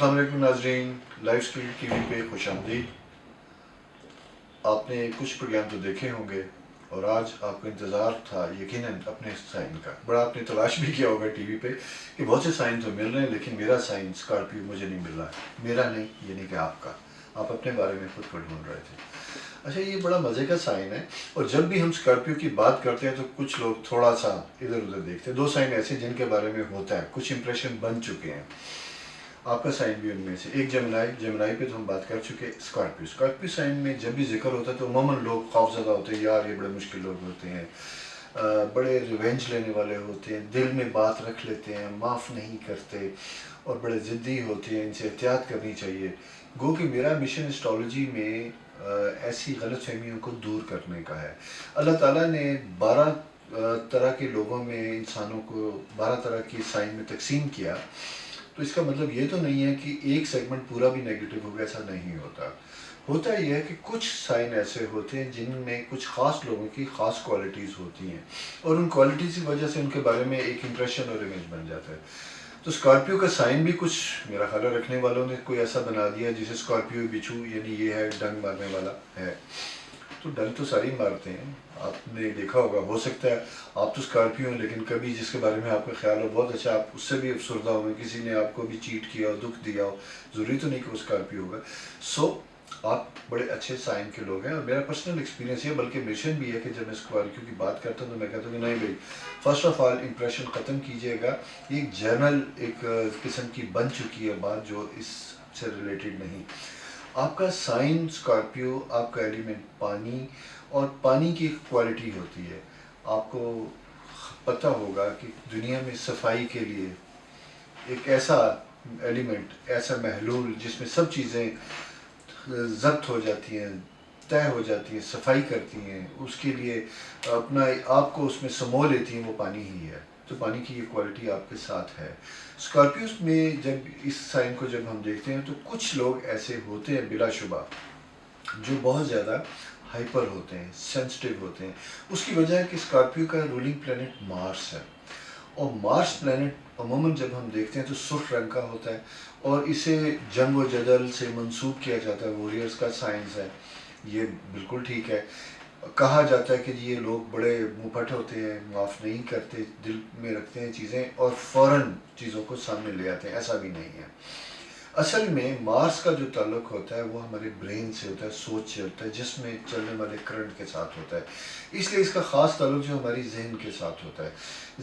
अस्सलाम वालेकुम नाज़रीन, लाइफ स्किल टीवी पे खुश आमदीद। आपने कुछ प्रोग्राम तो देखे होंगे और आज आपको इंतज़ार था यकीनन अपने साइन का। बड़ा आपने तलाश भी किया होगा टीवी पे कि बहुत से साइन तो मिल रहे हैं, लेकिन मेरा साइन स्कॉर्पियो मुझे नहीं मिल रहा है। मेरा नहीं, यानी कि आपका। आप अपने बारे में खुद को ढूंढ रहे थे। अच्छा, ये बड़ा मज़े का साइन है। और जब भी हम स्कॉर्पियो की बात करते हैं तो कुछ लोग थोड़ा सा इधर उधर देखते हैं। दो साइन ऐसे जिनके बारे में होता है, कुछ इंप्रेशन बन चुके हैं। आपका साइन भी उनमें से एक। जमनाई पे तो हम बात कर चुके। स्कॉर्पियो साइन में जब भी जिक्र होता है तो अमूमन लोग खौफजदा होते हैं, यार ये बड़े मुश्किल लोग होते हैं, बड़े रिवेंज लेने वाले होते हैं, दिल में बात रख लेते हैं, माफ़ नहीं करते और बड़े ज़िद्दी होते हैं, इनसे एहतियात करनी चाहिए। गो कि मेरा मिशन एस्ट्रोलॉजी में ऐसी गलत फहमियों को दूर करने का है। अल्लाह ताला ने 12 तरह के लोगों में, इंसानों को 12 तरह की साइन में तकसीम किया। तो इसका मतलब ये तो नहीं है कि एक सेगमेंट पूरा भी नेगेटिव होगा, ऐसा नहीं होता। होता यह है कि कुछ साइन ऐसे होते हैं जिनमें कुछ ख़ास लोगों की ख़ास क्वालिटीज़ होती हैं और उन क्वालिटीज़ की वजह से उनके बारे में एक इम्प्रेशन और इमेज बन जाता है। तो स्कॉर्पियो का साइन भी कुछ मेरा ख्याल है रखने वालों ने कोई ऐसा बना दिया जिसे स्कॉर्पियो बिच्छू, यानी ये है डंग मारने वाला है। तो डंग तो सारी मारते हैं, आपने देखा होगा। हो सकता है आप तो स्कॉर्पियो हैं, लेकिन कभी जिसके बारे में आपका ख्याल हो बहुत अच्छा, आप उससे भी अफसरदा हो, किसी ने आपको भी चीट किया हो, दुख दिया हो, ज़रूरी तो नहीं कि वो स्कॉर्पियो होगा। सो आप बड़े अच्छे साइन के लोग हैं और मेरा पर्सनल एक्सपीरियंस है, बल्कि मिशन भी है कि जब मैं स्कॉर्पियो की बात करता हूँ तो मैं कहता हूँ कि नहीं भाई, फर्स्ट ऑफ ऑल इंप्रेशन ख़त्म कीजिएगा। एक जर्नल एक किस्म की बन चुकी है बात, जो इससे रिलेटेड नहीं। आपका साइन स्कॉर्पियो, आपका एलिमेंट पानी, और पानी की क्वालिटी होती है। आपको पता होगा कि दुनिया में सफाई के लिए एक ऐसा एलिमेंट, ऐसा महलूल जिसमें सब चीज़ें ज़ब्त हो जाती हैं, तय हो जाती हैं, सफाई करती हैं, उसके लिए अपना आपको उसमें समो लेती हैं, वो पानी ही है। तो पानी की ये क्वालिटी आपके साथ है। स्कॉर्पियोस में जब इस साइन को जब हम देखते हैं तो कुछ लोग ऐसे होते हैं बिलाशुबा जो बहुत ज़्यादा हाइपर होते हैं, सेंसिटिव होते हैं। उसकी वजह है कि स्कॉर्पियो का रूलिंग प्लैनेट मार्स है और मार्स प्लैनेट अमूमन जब हम देखते हैं तो सुर्ख रंग का होता है और इसे जंग व जदल से मंसूब किया जाता है, वॉरियर्स का साइंस है। ये बिल्कुल ठीक है। कहा जाता है कि ये लोग बड़े मुंहफट होते हैं, माफ़ नहीं करते, दिल में रखते हैं चीज़ें और फ़ौरन चीज़ों को सामने ले आते हैं। ऐसा भी नहीं है। असल में मार्स का जो ताल्लुक होता है वो हमारे ब्रेन से होता है, सोच से होता है, जिसमें चलने वाले करंट के साथ होता है। इसलिए इसका ख़ास ताल्लुक जो हमारी जहन के साथ होता है।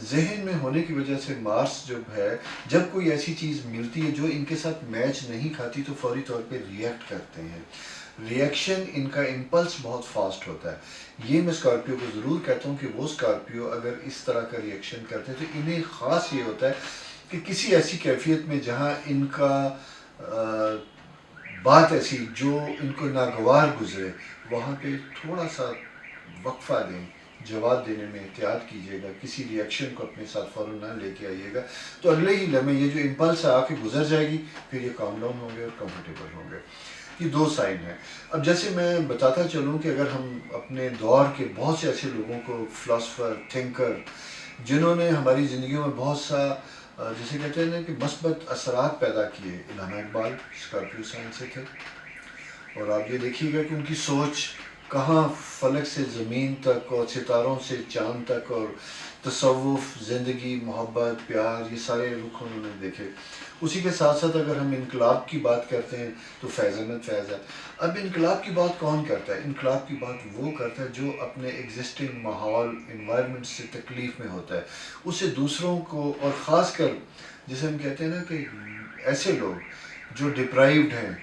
जहन में होने की वजह से मार्स जो है, जब कोई ऐसी चीज़ मिलती है जो इनके साथ मैच नहीं खाती तो फौरी तौर पे रिएक्ट करते हैं। रिएक्शन, इनका इम्पल्स बहुत फास्ट होता है। ये मैं स्कॉर्पियो को ज़रूर कहता हूँ कि वो स्कॉर्पियो अगर इस तरह का रिएक्शन करते हैं तो इन्हें ख़ास ये होता है कि किसी ऐसी कैफियत में जहाँ इनका बात ऐसी जो इनको नागवार गुजरे, वहाँ पे थोड़ा सा वक्फा दें, जवाब देने में एहतियात कीजिएगा, किसी रिएक्शन को अपने साथ फ़ौरन ना लेके आइएगा। तो अगले ही लम्हे ये जो इम्पल्स है आके गुजर जाएगी, फिर ये काम डाउन होंगे और कंफर्टेबल होंगे। ये दो साइन हैं। अब जैसे मैं बताता चलूँ कि अगर हम अपने दौर के बहुत से ऐसे लोगों को, फ़िलासफ़र, थिंकर, जिन्होंने हमारी ज़िंदगियों में बहुत सा जैसे कहते हैं ना कि मस्बत असरात पैदा किए, इल्हामा इकबाल स्कॉर्पियो साइन से थे। और आप ये देखिएगा कि उनकी सोच कहाँ फलक से ज़मीन तक और सितारों से चाँद तक, और तसव्वुफ़, ज़िंदगी, मोहब्बत, प्यार, ये सारे रुख उन्होंने देखे। उसी के साथ साथ अगर हम इनकलाब की बात करते हैं तो फैज़ अहमद फ़ैज़ है। अब इनकलाब की बात कौन करता है? इनकलाब की बात वो करता है जो अपने एग्जिस्टिंग माहौल, इन्वायरमेंट से तकलीफ़ में होता है, उसे दूसरों को, और ख़ास कर जिसे हम कहते हैं ना कि ऐसे लोग जो डिप्राइव्ड हैं,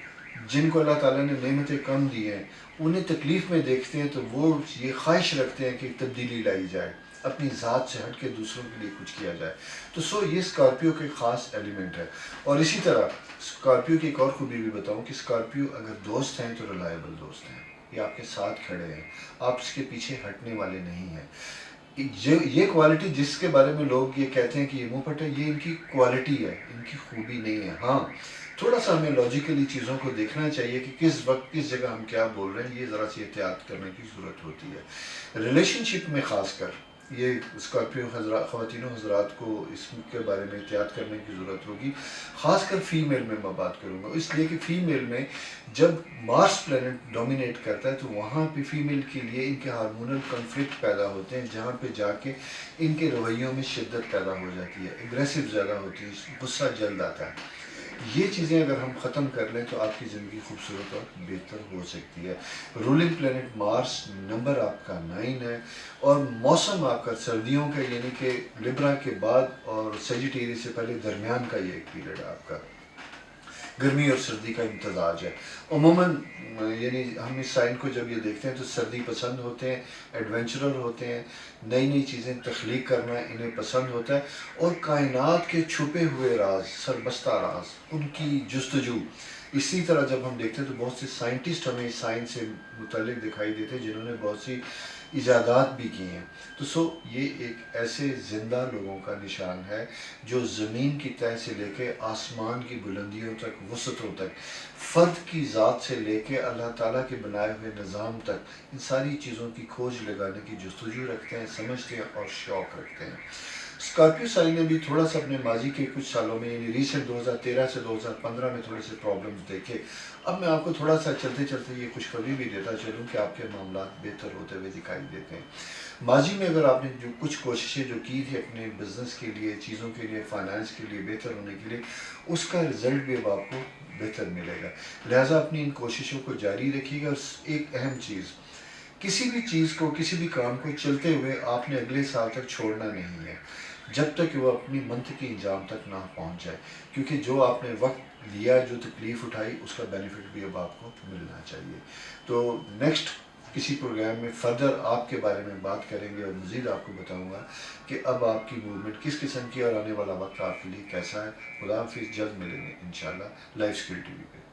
जिनको अल्लाह ताला ने नेमतें कम दी हैं, उन्हें तकलीफ़ में देखते हैं तो वो ये ख्वाहिश रखते हैं कि तब्दीली लाई जाए, अपनी ज़ात से हट के दूसरों के लिए कुछ किया जाए। तो ये स्कॉर्पियो के ख़ास एलिमेंट है। और इसी तरह स्कॉर्पियो की एक और खूबी भी बताऊं कि स्कॉर्पियो अगर दोस्त हैं तो रिलायबल दोस्त हैं, ये आपके साथ खड़े हैं, आप इसके पीछे हटने वाले नहीं हैं। ये क्वालिटी जिसके बारे में लोग ये कहते हैं कि ये मुंहफट है, ये इनकी क्वालिटी है, इनकी खूबी नहीं है। हाँ, थोड़ा सा हमें लॉजिकली चीज़ों को देखना चाहिए कि किस वक्त किस जगह हम क्या बोल रहे हैं, ये ज़रा सी एहतियात करने की ज़रूरत होती है। रिलेशनशिप में ख़ासकर یہ اسکارپیو خواتینوں حضرات کو اس کے بارے میں احتیاط کرنے کی ضرورت ہوگی، خاص کر فیمیل میں بات کروں گا، اس لیے کہ فیمیل میں جب مارس پلانٹ ڈومینیٹ کرتا ہے تو وہاں پہ فیمیل کے لیے ان کے ہارمونل کنفلکٹ پیدا ہوتے ہیں، جہاں پہ جا کے ان کے رویوں میں شدت پیدا ہو جاتی ہے، اگریسو زیادہ ہوتی ہے، غصہ جلد آتا ہے۔ یہ چیزیں اگر ہم ختم کر لیں تو آپ کی زندگی خوبصورت اور بہتر ہو سکتی ہے۔ رولنگ پلانٹ مارس، نمبر آپ کا 9 ہے، اور موسم آپ کا سردیوں کا یعنی کہ لبرا کے بعد اور سیجیٹیریس سے پہلے درمیان کا یہ ایک پیریڈ ہے آپ کا، گرمی اور سردی کا امتزاج ہے۔ عموماً یعنی ہم اس سائن کو جب یہ دیکھتے ہیں تو سردی پسند ہوتے ہیں، ایڈونچرر ہوتے ہیں، نئی نئی چیزیں تخلیق کرنا انہیں پسند ہوتا ہے، اور کائنات کے چھپے ہوئے راز، سربستہ راز، ان کی جستجو۔ اسی طرح جب ہم دیکھتے ہیں تو بہت سے سائنٹسٹ ہمیں سائنس سے متعلق دکھائی دیتے ہیں جنہوں نے بہت سی ایجادات بھی کی ہیں۔ تو یہ ایک ایسے زندہ لوگوں کا نشان ہے جو زمین کی تہہ سے لے کے آسمان کی بلندیوں تک، وسعتوں تک، فرد کی ذات سے لے کے اللہ تعالیٰ کے بنائے ہوئے نظام تک، ان ساری چیزوں کی کھوج لگانے کی جستجو رکھتے ہیں، سمجھتے ہیں اور شوق رکھتے ہیں۔ اسکارپیو سائن نے بھی تھوڑا سا اپنے ماضی کے کچھ سالوں میں یعنی ریسنٹ 2013 سے 2015 میں تھوڑے سے پرابلمز دیکھے۔ اب میں آپ کو تھوڑا سا چلتے چلتے یہ خوشخبری بھی دیتا چلوں کہ آپ کے معاملات بہتر ہوتے ہوئے دکھائی دیتے ہیں۔ ماضی میں اگر آپ نے جو کچھ کوششیں جو کی تھی اپنے بزنس کے لیے، چیزوں کے لیے، فائنانس کے لیے بہتر ہونے کے لیے، اس کا رزلٹ بھی اب آپ کو بہتر ملے گا، لہٰذا اپنی ان کوششوں کو جاری رکھیے گا۔ اور ایک اہم چیز، کسی بھی چیز کو، کسی بھی کام کو چلتے ہوئے آپ نے اگلے سال تک چھوڑنا نہیں ہے جب تک کہ وہ اپنی منطقی انجام تک نہ پہنچ جائے، کیونکہ جو آپ نے وقت لیا، جو تکلیف اٹھائی، اس کا بینیفٹ بھی اب آپ کو ملنا چاہیے۔ تو نیکسٹ کسی پروگرام میں فردر آپ کے بارے میں بات کریں گے اور مزید آپ کو بتاؤں گا کہ اب آپ کی موومنٹ کس قسم کی اور آنے والا وقت آپ کے لیے کیسا ہے۔ خدا حافظ، جلد ملیں گے انشاءاللہ لائف اسکل ٹی وی پہ۔